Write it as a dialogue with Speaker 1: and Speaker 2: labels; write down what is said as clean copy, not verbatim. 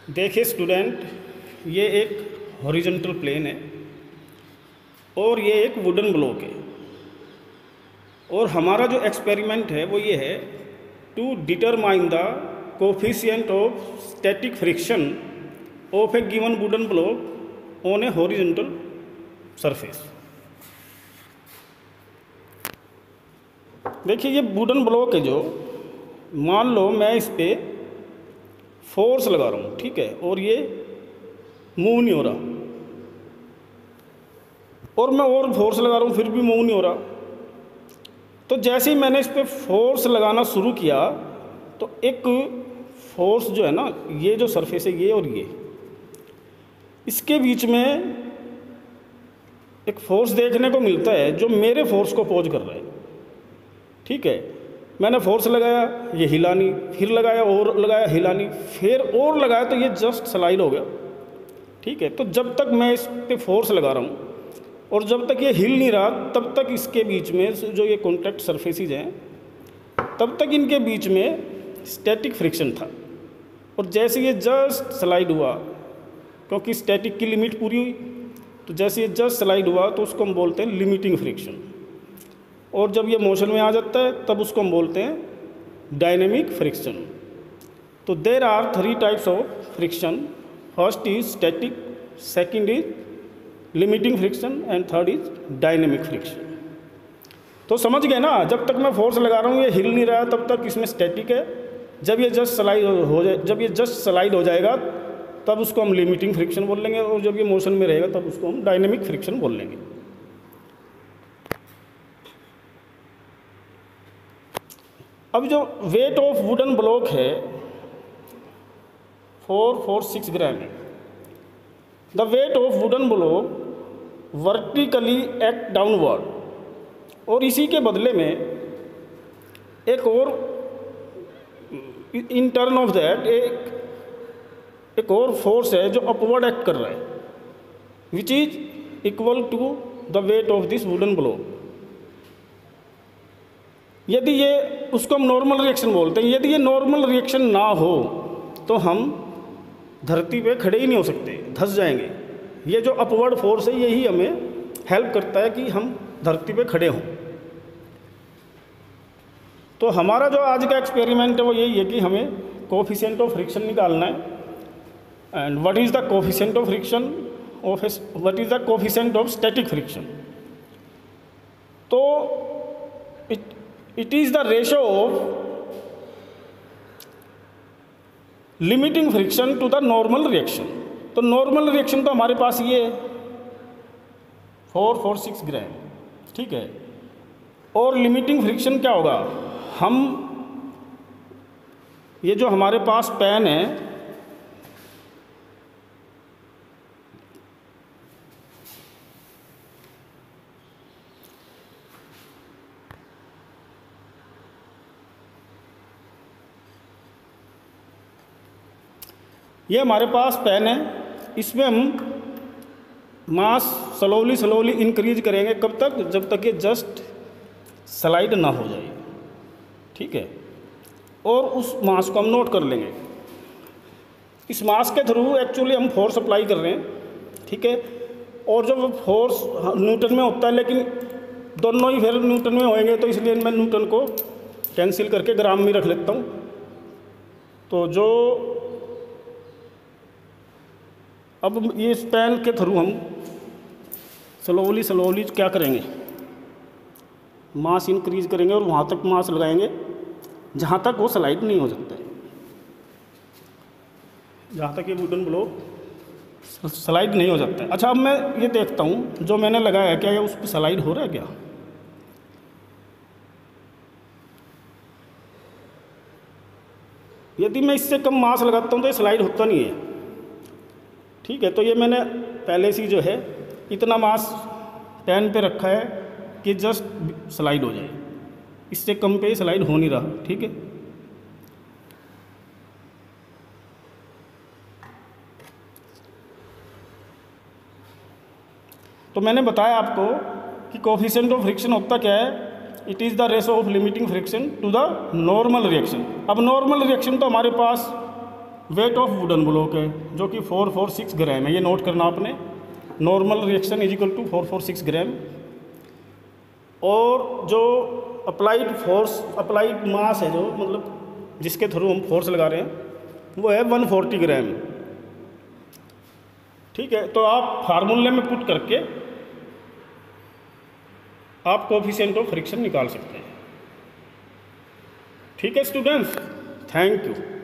Speaker 1: देखिए स्टूडेंट, ये एक हॉरिजॉन्टल प्लेन है और ये एक वुडन ब्लॉक है। और हमारा जो एक्सपेरिमेंट है वो ये है to determine the coefficient of static friction of a given wooden block on a horizontal surface. देखिए ये वुडन ब्लॉक है, जो मान लो मैं इस पे फोर्स लगा रहा हूँ, ठीक है, और ये मूव नहीं हो रहा, और मैं और फोर्स लगा रहा हूँ फिर भी मूव नहीं हो रहा। तो जैसे ही मैंने इस पे फोर्स लगाना शुरू किया तो एक फोर्स जो है ना, ये जो सरफेस है ये और ये, इसके बीच में एक फोर्स देखने को मिलता है जो मेरे फोर्स को अपोज कर रहा है। ठीक है, मैंने फोर्स लगाया, ये हिला नहीं, फिर लगाया और लगाया, हिला नहीं, फिर और लगाया तो ये जस्ट स्लाइड हो गया। ठीक है, तो जब तक मैं इस पे फोर्स लगा रहा हूँ और जब तक ये हिल नहीं रहा तब तक इसके बीच में जो ये कॉन्टैक्ट सरफेसेस हैं तब तक इनके बीच में स्टैटिक फ्रिक्शन था। और जैसे ये जस्ट स्लाइड हुआ, क्योंकि स्टैटिक की लिमिट पूरी हुई, तो जैसे ये जस्ट स्लाइड हुआ तो उसको हम बोलते हैं लिमिटिंग फ्रिक्शन। और जब ये मोशन में आ जाता है तब उसको हम बोलते हैं डायनेमिक फ्रिक्शन। तो there are 3 types of friction. First is static, second is limiting friction and third is dynamic friction. तो समझ गए ना, जब तक मैं फोर्स लगा रहा हूँ ये हिल नहीं रहा तब तक इसमें स्टैटिक है। जब ये जस्ट स्लाइड हो जाएगा तब उसको हम लिमिटिंग फ्रिक्शन बोल लेंगे, और जब ये मोशन में रहेगा तब उसको हम डायनेमिक फ्रिक्शन बोल लेंगे। अब जो वेट ऑफ वुडन ब्लॉक है 446 ग्राम है। The weight of wooden block vertically act downward, और इसी के बदले में एक और इन टर्न ऑफ दैट एक और फोर्स है जो अपवर्ड एक्ट कर रहा है, which is equal to the weight of this wooden block. यदि ये, उसको हम नॉर्मल रिएक्शन बोलते हैं, यदि ये नॉर्मल रिएक्शन ना हो तो हम धरती पे खड़े ही नहीं हो सकते, धंस जाएंगे। ये जो अपवर्ड फोर्स है यही हमें हेल्प करता है कि हम धरती पे खड़े हों। तो हमारा जो आज का एक्सपेरिमेंट है वो यही है कि हमें कोफिशिएंट ऑफ फ्रिक्शन निकालना है। And what is the coefficient of friction of what is the coefficient of static friction. तो it is the ratio of limiting friction to the normal reaction. तो नॉर्मल रिएक्शन तो हमारे पास ये 446 ग्राम, ठीक है। और लिमिटिंग फ्रिक्शन क्या होगा, हम ये जो हमारे पास पेन है ये हमारे पास पेन है, इसमें हम मास स्लोली इंक्रीज करेंगे। कब तक, जब तक ये जस्ट स्लाइड ना हो जाए, ठीक है। और उस मास को हम नोट कर लेंगे। इस मास के थ्रू एक्चुअली हम फोर्स अप्लाई कर रहे हैं, ठीक है। और जब फोर्स न्यूटन में होता है, लेकिन दोनों ही फिर न्यूटन में होएंगे, तो इसलिए मैं न्यूटन को कैंसिल करके ग्राम में रख लेता हूँ। तो जो अब ये इस पेन के थ्रू हम स्लोली क्या करेंगे, मास इंक्रीज करेंगे और वहाँ तक मास लगाएंगे जहाँ तक वो स्लाइड नहीं हो सकता है, जहाँ तक ये वुडन ब्लॉक स्लाइड नहीं हो सकता है। अच्छा, अब मैं ये देखता हूँ जो मैंने लगाया क्या ये उस पर स्लाइड हो रहा है क्या। यदि मैं इससे कम मास लगाता हूँ तो ये स्लाइड होता नहीं है, ठीक है। तो ये मैंने पहले से जो है इतना मास पेन पे रखा है कि जस्ट स्लाइड हो जाए, इससे कम पे स्लाइड हो नहीं रहा, ठीक है। तो मैंने बताया आपको कि कोफिशिएंट ऑफ फ्रिक्शन होता क्या है, it is the ratio of limiting friction to the normal reaction. अब नॉर्मल रिएक्शन तो हमारे पास वेट ऑफ वुडन ब्लॉक है जो कि 446 ग्राम है, ये नोट करना आपने। Normal reaction is equal to 446 gram. और जो अप्लाइड फोर्स, अप्लाइड मास है, जो मतलब जिसके थ्रू हम फोर्स लगा रहे हैं, वो है 140 ग्राम। ठीक है, तो आप फार्मूले में पुट करके आप कोफिशिएंट ऑफ फ्रिक्शन निकाल सकते हैं। ठीक है स्टूडेंट्स, थैंक यू।